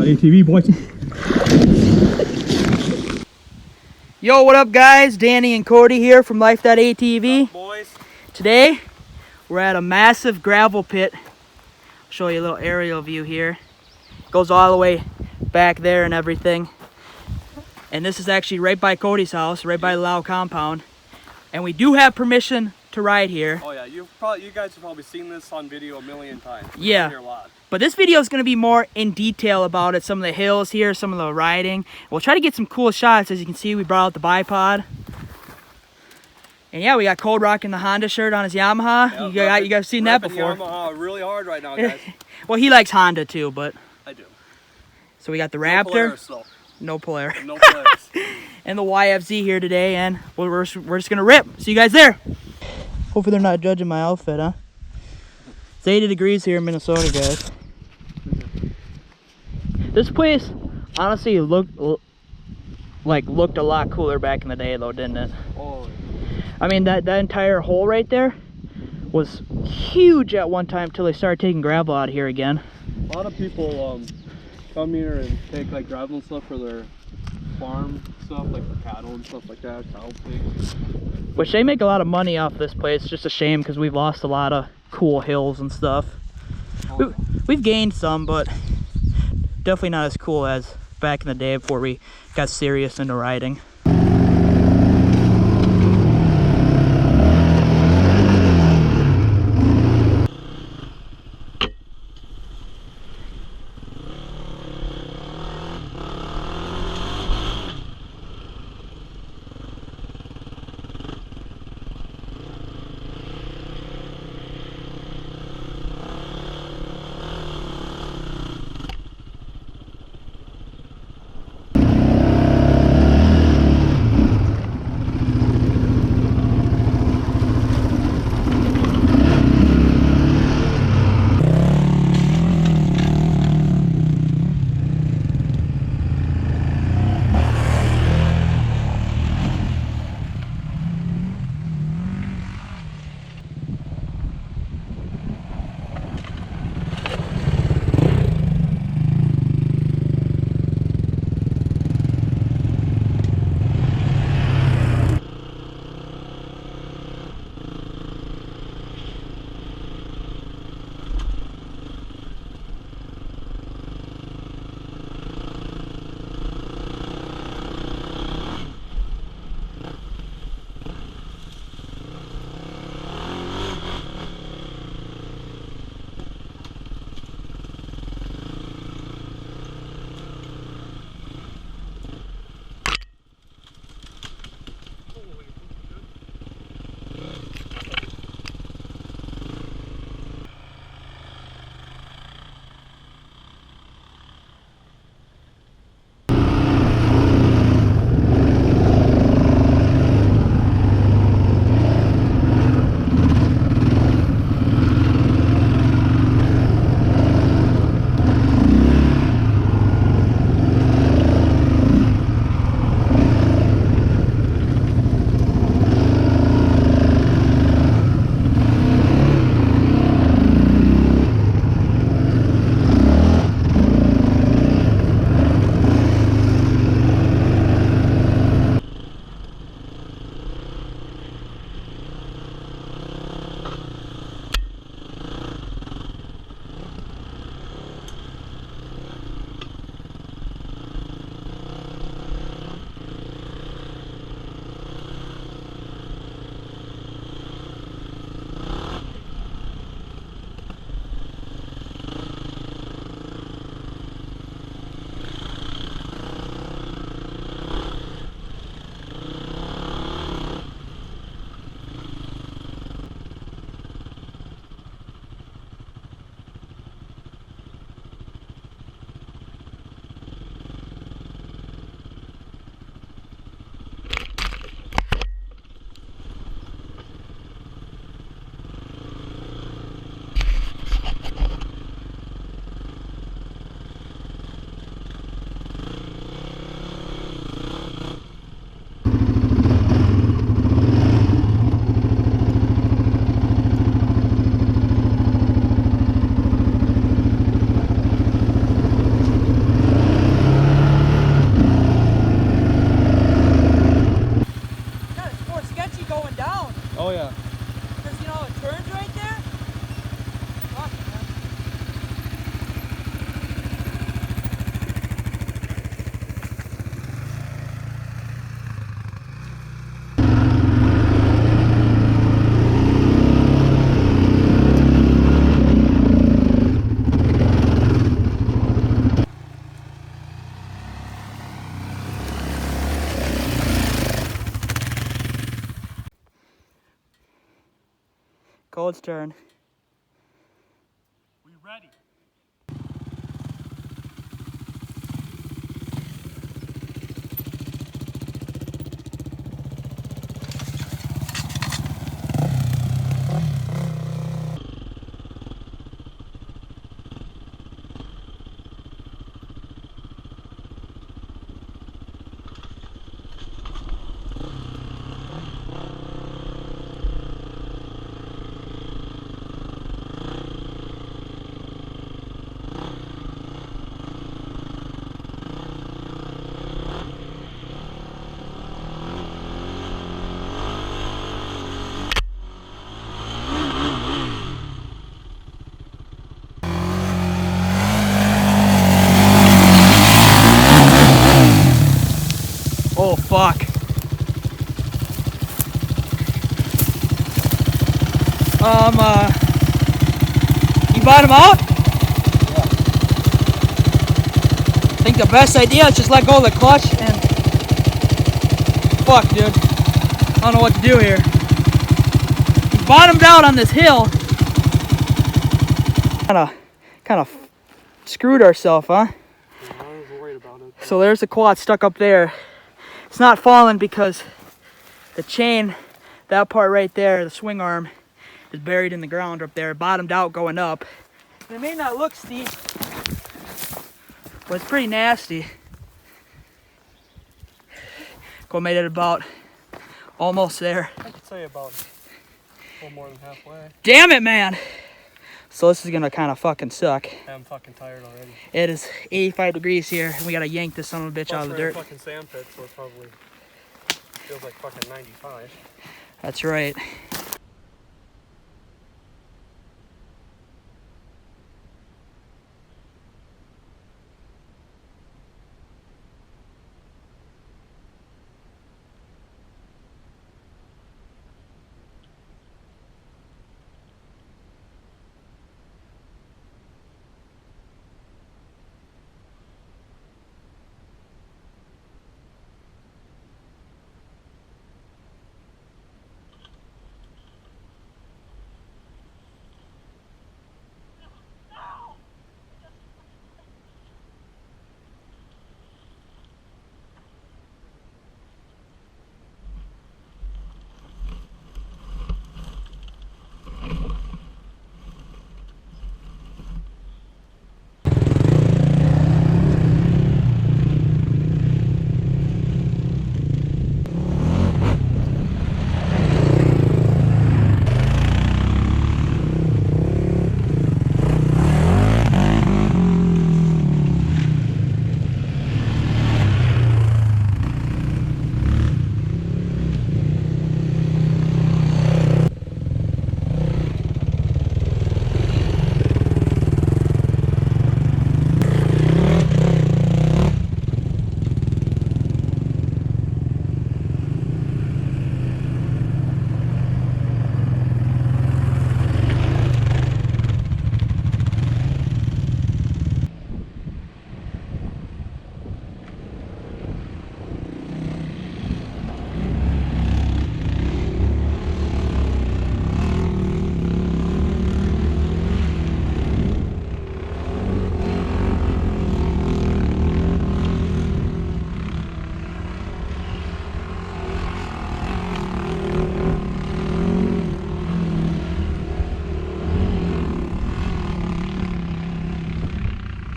life.atv, boys. Yo, what up, guys? Danny and Kody here from life.atv. Boys. Today, we're at a massive gravel pit. I'll show you a little aerial view here. Goes all the way back there and everything. And this is actually right by Kody's house, right by the Lau Compound. And we do have permission to ride here. Oh yeah, you guys have probably seen this on video a million times. Yeah. Here a lot. But this video is going to be more in detail about it. Some of the hills here, some of the riding. We'll try to get some cool shots. As you can see, we brought out the bipod. And yeah, we got Cold rocking the Honda shirt on his Yamaha. Yeah, you guys seen that before. Yamaha really hard right now, guys. Well, he likes Honda too, but. I do. So we got the No Raptor. Polaris, though. No Polaris. No Polaris. And the YFZ here today, and we're just going to rip. See you guys there. Hopefully they're not judging my outfit, huh? It's 80 degrees here in Minnesota, guys. This place, honestly, looked a lot cooler back in the day, though, didn't it? Oh. I mean, that entire hole right there was huge at one time until they started taking gravel out of here again. A lot of people come here and take like gravel and stuff for their farm stuff, like for cattle and stuff like that, cow pigs. Which they make a lot of money off this place. It's just a shame because we've lost a lot of cool hills and stuff. Oh. We've gained some, but definitely not as cool as back in the day before we got serious into riding. Cody's turn. We ready? Oh, fuck. You bought him out? Yeah. I think the best idea is just let go of the clutch and... Fuck, dude. I don't know what to do here. He bottomed out on this hill. Kinda screwed ourselves, huh? Yeah, I was worried about it. So there's the quad stuck up there. It's not falling because the chain, that part right there, the swing arm, is buried in the ground up there. It bottomed out going up. It may not look steep, but it's pretty nasty. Cole made it about almost there. I could say about a little more than halfway. Damn it, man! So this is gonna kind of fucking suck. I'm fucking tired already. It is 85 degrees here, and we gotta yank this son of a bitch out of the dirt. Fucking sand pit, so it probably feels like fucking 95. That's right.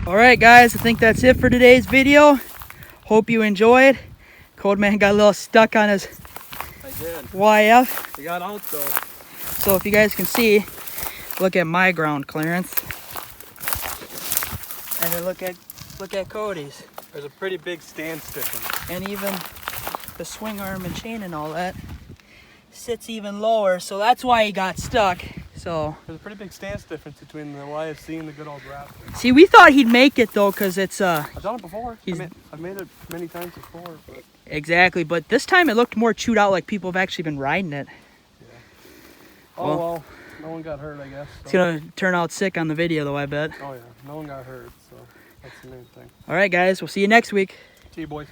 Alright guys, I think that's it for today's video. Hope you enjoyed. Codeman got a little stuck on his YF. We got out though. So if you guys can see, look at my ground clearance. And then look at Cody's. There's a pretty big stance difference. And even the swing arm and chain and all that sits even lower. So that's why he got stuck. So There's a pretty big stance difference between the YFZ and the good old Raptor. see, we thought he'd make it though, cause it's I've done it before. He's- I've made it many times before, but exactly. But this time it looked more chewed out, like people have actually been riding it. oh well, no one got hurt, I guess. So. It's gonna turn out sick on the video though, I bet. Oh yeah, no one got hurt, so that's the main thing. All right, guys, we'll see you next week. See you, boys.